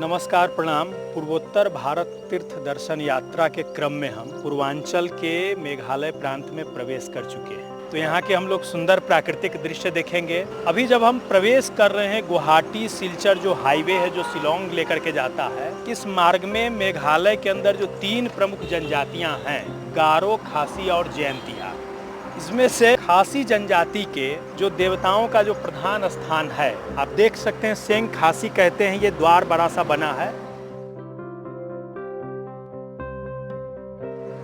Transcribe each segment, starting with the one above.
नमस्कार प्रणाम। पूर्वोत्तर भारत तीर्थ दर्शन यात्रा के क्रम में हम पूर्वांचल के मेघालय प्रांत में प्रवेश कर चुके हैं। तो यहाँ के हम लोग सुंदर प्राकृतिक दृश्य देखेंगे। अभी जब हम प्रवेश कर रहे हैं गुवाहाटी सिलचर जो हाईवे है जो शिलोंग लेकर के जाता है, इस मार्ग में मेघालय के अंदर जो 3 प्रमुख जनजातियाँ हैं, गारो, खासी और जयंतिया, इसमें से खासी जनजाति के जो देवताओं का जो प्रधान स्थान है, आप देख सकते हैं, सेंग खासी कहते हैं। ये द्वार बड़ा सा बना है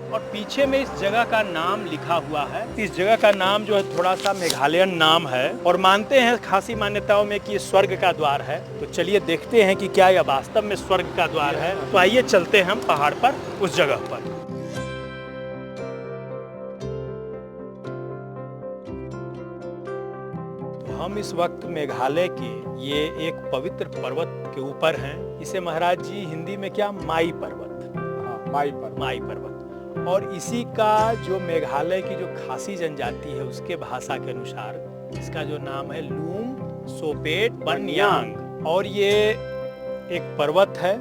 और पीछे में इस जगह का नाम लिखा हुआ है। इस जगह का नाम जो है थोड़ा सा मेघालयन नाम है और मानते हैं खासी मान्यताओं में कि ये स्वर्ग का द्वार है। तो चलिए देखते हैं कि क्या यह वास्तव में स्वर्ग का द्वार है। तो आइए चलते हैं हम पहाड़ पर, उस जगह पर। हम इस वक्त मेघालय के ये एक पवित्र पर्वत के ऊपर हैं। इसे महाराज जी हिंदी में क्या, माई पर्वत, माई पर्वत। और इसी का जो मेघालय की जो खासी जनजाति है उसके भाषा के अनुसार इसका जो नाम है लूम सोपेट बनयांग। और ये एक पर्वत है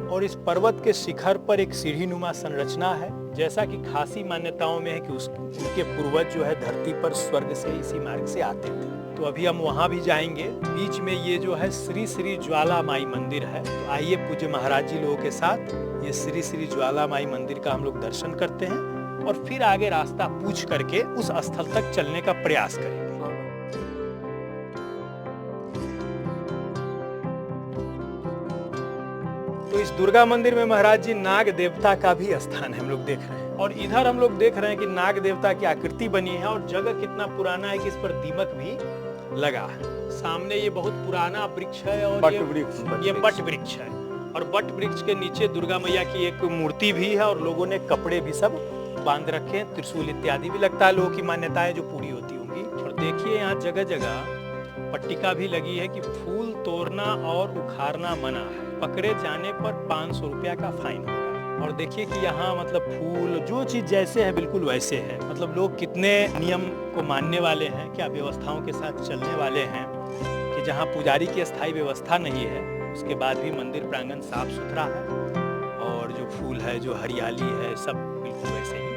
और इस पर्वत के शिखर पर एक सीढ़ी नुमा संरचना है। जैसा कि खासी मान्यताओं में है कि उनके पूर्वज जो है धरती पर स्वर्ग से इसी मार्ग से आते थे। तो अभी हम वहाँ भी जाएंगे। बीच में ये जो है श्री श्री ज्वाला माई मंदिर है। तो आइए पूज्य महाराज जी लोगों के साथ ये श्री श्री ज्वाला माई मंदिर का हम लोग दर्शन करते हैं और फिर आगे रास्ता पूछ करके उस स्थल तक चलने का प्रयास करेंगे। तो इस दुर्गा मंदिर में महाराज जी नाग देवता का भी स्थान है, हम लोग देख रहे हैं। और इधर हम लोग देख रहे हैं कि नाग देवता की आकृति बनी है और जगह कितना पुराना है कि इस पर दीमक भी लगा है। सामने ये बहुत पुराना वृक्ष है और ये बट वृक्ष है और बट वृक्ष के नीचे दुर्गा मैया की एक मूर्ति भी है और लोगों ने कपड़े भी सब बांध रखे हैं, त्रिशूल इत्यादि भी। लगता है लोगों की मान्यताएं जो पूरी होती होंगी। और देखिए यहाँ जगह जगह पट्टिका भी लगी है कि फूल तोड़ना और उखाड़ना मना है, पकड़े जाने पर 500 रुपया का फाइन होगा। और देखिए कि यहाँ मतलब फूल जो चीज जैसे है बिल्कुल वैसे है। मतलब लोग कितने नियम को मानने वाले हैं, क्या व्यवस्थाओं के साथ चलने वाले हैं कि जहाँ पुजारी की स्थायी व्यवस्था नहीं है उसके बाद भी मंदिर प्रांगण साफ सुथरा है और जो फूल है, जो हरियाली है, सब बिल्कुल वैसे ही है।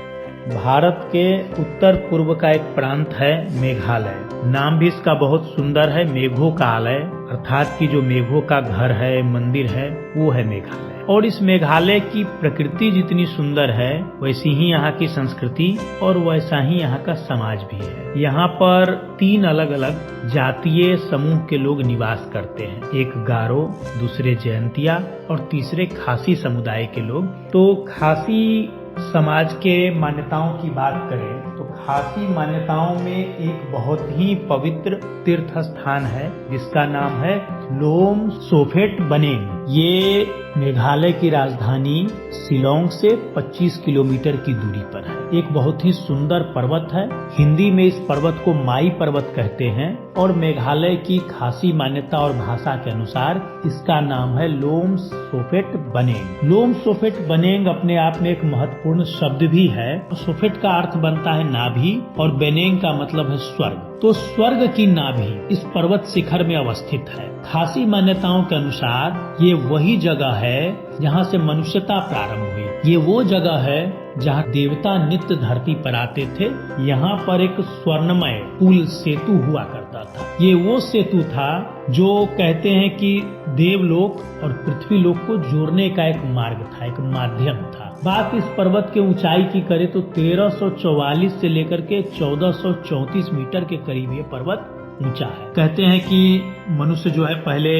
भारत के उत्तर पूर्व का एक प्रांत है मेघालय। नाम भी इसका बहुत सुंदर है, मेघों का आलय, अर्थात कि जो मेघों का घर है, मंदिर है, वो है मेघालय। और इस मेघालय की प्रकृति जितनी सुंदर है वैसी ही यहाँ की संस्कृति और वैसा ही यहाँ का समाज भी है। यहाँ पर 3 अलग अलग जातीय समूह के लोग निवास करते हैं। एक गारो, दूसरे जयंतिया और तीसरे खासी समुदाय के लोग। तो खासी समाज के मान्यताओं की बात करें तो खासी मान्यताओं में एक बहुत ही पवित्र तीर्थ स्थान है जिसका नाम है लोम सोफेट बनेंग। ये मेघालय की राजधानी शिलोंग से 25 किलोमीटर की दूरी पर है। एक बहुत ही सुंदर पर्वत है। हिंदी में इस पर्वत को माई पर्वत कहते हैं और मेघालय की खासी मान्यता और भाषा के अनुसार इसका नाम है लोम सोफेट बनेंग। लोम सोफेट बनेंग अपने आप में एक महत्वपूर्ण शब्द भी है। सोफेट का अर्थ बनता है नाभि और बनेंग का मतलब है स्वर्ग। तो स्वर्ग की नाभि इस पर्वत शिखर में अवस्थित है। खासी मान्यताओं के अनुसार ये वही जगह है जहाँ से मनुष्यता प्रारंभ हुई। ये वो जगह है जहाँ देवता नित्य धरती पर आते थे। यहाँ पर एक स्वर्णमय पुल सेतु हुआ करता था। ये वो सेतु था जो कहते हैं कि देवलोक और पृथ्वीलोक को जोड़ने का एक मार्ग था, एक माध्यम था। बात इस पर्वत के ऊंचाई की करें तो 1344 से लेकर के 1434 मीटर के करीब ये पर्वत ऊंचा है। कहते हैं कि मनुष्य जो है पहले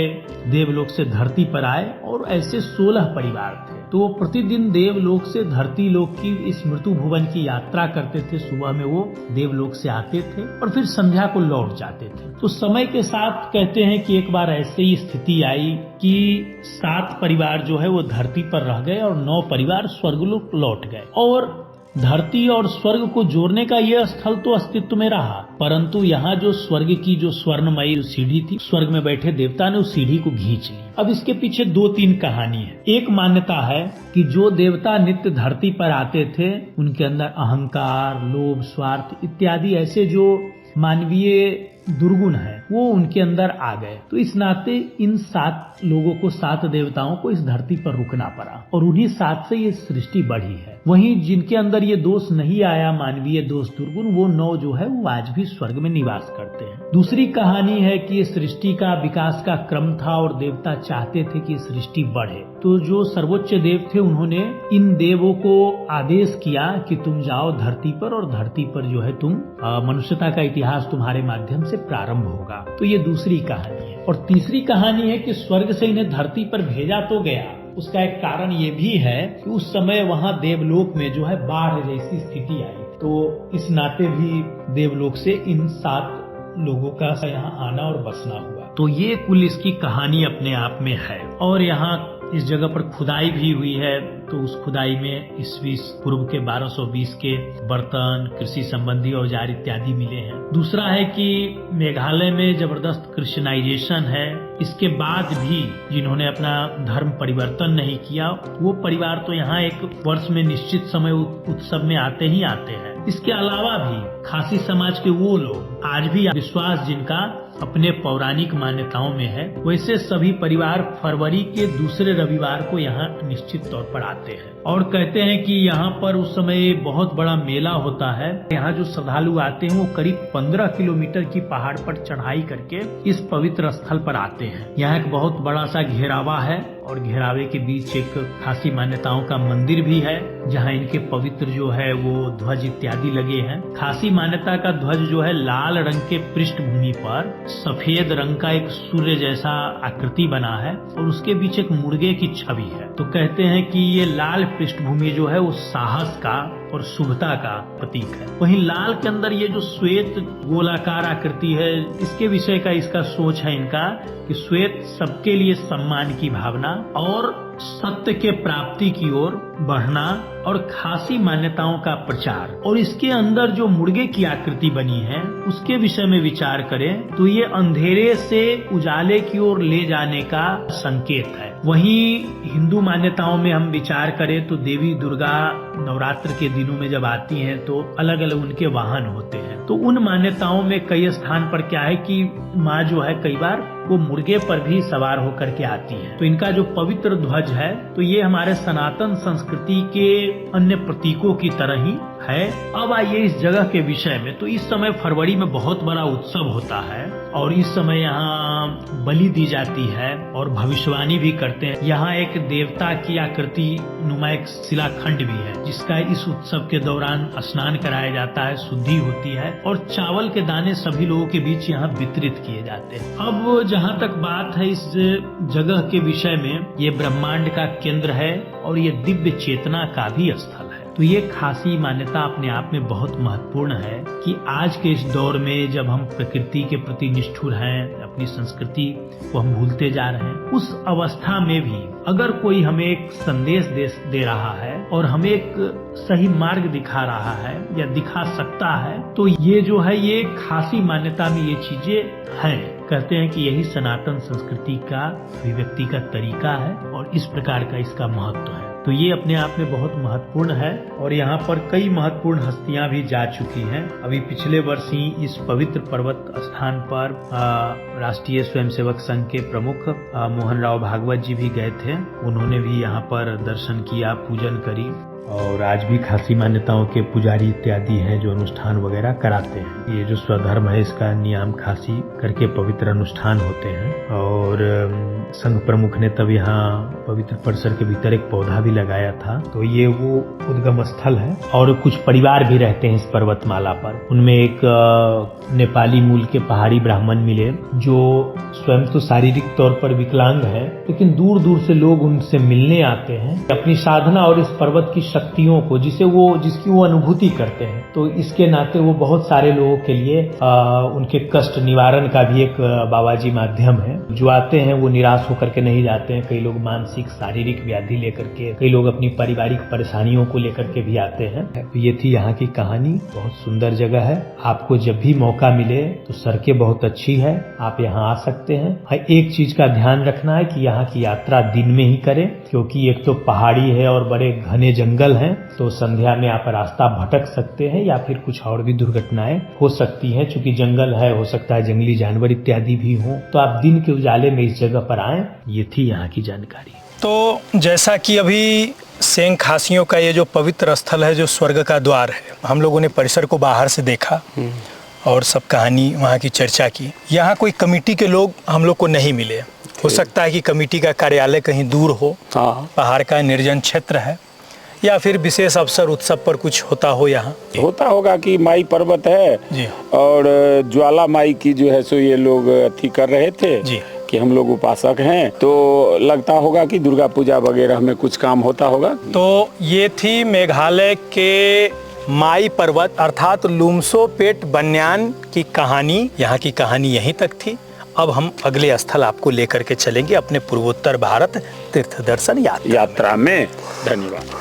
देवलोक से धरती पर आए और ऐसे 16 परिवार थे। तो वो प्रतिदिन देवलोक से धरती लोक की इस मृत्यु भुवन की यात्रा करते थे। सुबह में वो देवलोक से आते थे और फिर संध्या को लौट जाते थे। तो समय के साथ कहते हैं कि एक बार ऐसे ही स्थिति आई कि 7 परिवार जो है वो धरती पर रह गए और 9 परिवार स्वर्गलोक लौट गए। और धरती और स्वर्ग को जोड़ने का यह स्थल तो अस्तित्व में रहा, परंतु यहाँ जो स्वर्ग की जो स्वर्णमयी सीढ़ी थी, स्वर्ग में बैठे देवता ने उस सीढ़ी को खींच ली। अब इसके पीछे 2-3 कहानी है। एक मान्यता है कि जो देवता नित्य धरती पर आते थे उनके अंदर अहंकार, लोभ, स्वार्थ इत्यादि ऐसे जो मानवीय दुर्गुण है वो उनके अंदर आ गए। तो इस नाते इन 7 लोगों को, 7 देवताओं को इस धरती पर रुकना पड़ा और उन्हीं 7 से ये सृष्टि बढ़ी है। वहीं जिनके अंदर ये दोष नहीं आया, मानवीय दोष दुर्गुण, वो 9 जो है वो आज भी स्वर्ग में निवास करते हैं। दूसरी कहानी है कि ये सृष्टि का विकास का क्रम था और देवता चाहते थे कि सृष्टि बढ़े। तो जो सर्वोच्च देव थे उन्होंने इन देवों को आदेश किया कि तुम जाओ धरती पर और धरती पर जो है तुम मनुष्यता का इतिहास तुम्हारे माध्यम से प्रारंभ होगा। तो ये दूसरी कहानी है। और तीसरी कहानी है कि स्वर्ग से इन्हें धरती पर भेजा तो गया, उसका एक कारण ये भी है कि उस समय वहां देवलोक में जो है बाढ़ जैसी स्थिति आई। तो इस नाते भी देवलोक से इन 7 लोगों का यहाँ आना और बसना हुआ। तो ये कुल इसकी कहानी अपने आप में है। और यहाँ इस जगह पर खुदाई भी हुई है, तो उस खुदाई में ईस्वी पूर्व के 1220 के बर्तन, कृषि संबंधी औजार इत्यादि मिले हैं। दूसरा है कि मेघालय में जबरदस्त क्रिश्चियनाइजेशन है। इसके बाद भी जिन्होंने अपना धर्म परिवर्तन नहीं किया, वो परिवार तो यहाँ एक वर्ष में निश्चित समय उत्सव में आते ही आते हैं। इसके अलावा भी खासी समाज के वो लोग आज भी विश्वास जिनका अपने पौराणिक मान्यताओं में है, वैसे सभी परिवार फरवरी के दूसरे रविवार को यहाँ निश्चित तौर पर आते हैं और कहते हैं कि यहाँ पर उस समय बहुत बड़ा मेला होता है। यहाँ जो श्रद्धालु आते हैं वो करीब 15 किलोमीटर की पहाड़ पर चढ़ाई करके इस पवित्र स्थल पर आते हैं। यहाँ एक बहुत बड़ा सा घेरावा है और घेरावे के बीच एक खासी मान्यताओं का मंदिर भी है, जहाँ इनके पवित्र जो है वो ध्वज इत्यादि लगे हैं। खासी मान्यता का ध्वज जो है लाल रंग के पृष्ठभूमि पर सफेद रंग का एक सूर्य जैसा आकृति बना है और उसके बीच एक मुर्गे की छवि है। तो कहते हैं कि ये लाल पृष्ठभूमि जो है वो साहस का और शुभता का प्रतीक है। वहीं लाल के अंदर ये जो श्वेत गोलाकार आकृति है, इसके विषय का इसका सोच है इनका कि श्वेत सबके लिए सम्मान की भावना और सत्य के प्राप्ति की ओर बढ़ना और खासी मान्यताओं का प्रचार। और इसके अंदर जो मुर्गे की आकृति बनी है उसके विषय में विचार करें तो ये अंधेरे से उजाले की ओर ले जाने का संकेत है। वहीं हिंदू मान्यताओं में हम विचार करें तो देवी दुर्गा नवरात्र के दिनों में जब आती हैं तो अलग अलग उनके वाहन होते हैं। तो उन मान्यताओं में कई स्थान पर क्या है कि माँ जो है कई बार वो मुर्गे पर भी सवार होकर के आती है। तो इनका जो पवित्र ध्वज है तो ये हमारे सनातन संस्कृति के अन्य प्रतीकों की तरह ही है। अब आइए इस जगह के विषय में। तो इस समय फरवरी में बहुत बड़ा उत्सव होता है और इस समय यहाँ बलि दी जाती है और भविष्यवाणी भी करते हैं। यहाँ एक देवता की आकृति नुमा एक शिलाखंड भी है जिसका इस उत्सव के दौरान स्नान कराया जाता है, शुद्धि होती है और चावल के दाने सभी लोगों के बीच यहाँ वितरित किए जाते हैं। अब जहाँ तक बात है इस जगह के विषय में, ये ब्रह्मांड का केंद्र है और ये दिव्य चेतना का भी स्थल है। तो ये खासी मान्यता अपने आप में बहुत महत्वपूर्ण है कि आज के इस दौर में जब हम प्रकृति के प्रति निष्ठुर हैं, अपनी संस्कृति को हम भूलते जा रहे हैं, उस अवस्था में भी अगर कोई हमें एक संदेश दे रहा है और हमें एक सही मार्ग दिखा रहा है या दिखा सकता है, तो ये जो है ये खासी मान्यता में ये चीजें हैं। कहते हैं कि यही सनातन संस्कृति का अभिव्यक्ति का तरीका है और इस प्रकार का इसका महत्व है। तो ये अपने आप में बहुत महत्वपूर्ण है और यहाँ पर कई महत्वपूर्ण हस्तियां भी जा चुकी हैं। अभी पिछले वर्ष ही इस पवित्र पर्वत स्थान पर राष्ट्रीय स्वयंसेवक संघ के प्रमुख मोहन राव भागवत जी भी गए थे। उन्होंने भी यहाँ पर दर्शन किया, पूजन करी और आज भी खासी मान्यताओं के पुजारी इत्यादि हैं जो अनुष्ठान वगैरह कराते हैं। ये जो स्वधर्म है इसका नियम खासी करके पवित्र अनुष्ठान होते हैं और संघ प्रमुख ने तब यहाँ पवित्र परिसर के भीतर एक पौधा भी लगाया था। तो ये वो उद्गम स्थल है और कुछ परिवार भी रहते हैं इस पर्वतमाला पर। उनमें एक नेपाली मूल के पहाड़ी ब्राह्मण मिले जो स्वयं तो शारीरिक तौर पर विकलांग है, लेकिन दूर दूर से लोग उनसे मिलने आते हैं अपनी साधना और इस पर्वत की शक्तियों को जिसकी वो अनुभूति करते हैं। तो इसके नाते वो बहुत सारे लोगों के लिए उनके कष्ट निवारण का भी एक बाबाजी माध्यम है। जो आते हैं वो निराश होकर के नहीं जाते हैं। कई लोग मानसिक शारीरिक व्याधि लेकर के, कई लोग अपनी पारिवारिक परेशानियों को लेकर के भी आते हैं। तो ये थी यहाँ की कहानी। बहुत सुंदर जगह है। आपको जब भी मौका मिले तो सड़कें बहुत अच्छी है, आप यहाँ आ सकते हैं। एक चीज का ध्यान रखना है कि यहाँ की यात्रा दिन में ही करें, क्योंकि एक तो पहाड़ी है और बड़े घने जंगल जंगल हैं, तो संध्या में आप रास्ता भटक सकते हैं या फिर कुछ और भी दुर्घटनाएं हो सकती हैं। चूंकि जंगल है, हो सकता है जंगली जानवर इत्यादि भी हो, तो आप दिन के उजाले में इस जगह पर आएं। ये थी यहाँ की जानकारी। तो जैसा कि अभी सेंग खासियों का ये जो पवित्र स्थल है, जो स्वर्ग का द्वार है, हम लोगों ने परिसर को बाहर से देखा और सब कहानी वहाँ की चर्चा की। यहाँ कोई कमेटी के लोग हम लोग को नहीं मिले। हो सकता है कि कमेटी का कार्यालय कहीं दूर हो, पहाड़ का निर्जन क्षेत्र है, या फिर विशेष अवसर उत्सव पर कुछ होता हो। यहाँ होता होगा कि माई पर्वत है जी, और ज्वाला माई की जो है सो ये लोग अथी कर रहे थे जी, कि हम लोग उपासक हैं, तो लगता होगा कि दुर्गा पूजा वगैरह में कुछ काम होता होगा। तो ये थी मेघालय के माई पर्वत अर्थात लुम्सोपेट बन्यान की कहानी। यहाँ की कहानी यहीं तक थी। अब हम अगले स्थल आपको लेकर के चलेंगे अपने पूर्वोत्तर भारत तीर्थ दर्शन यात्रा में। धन्यवाद।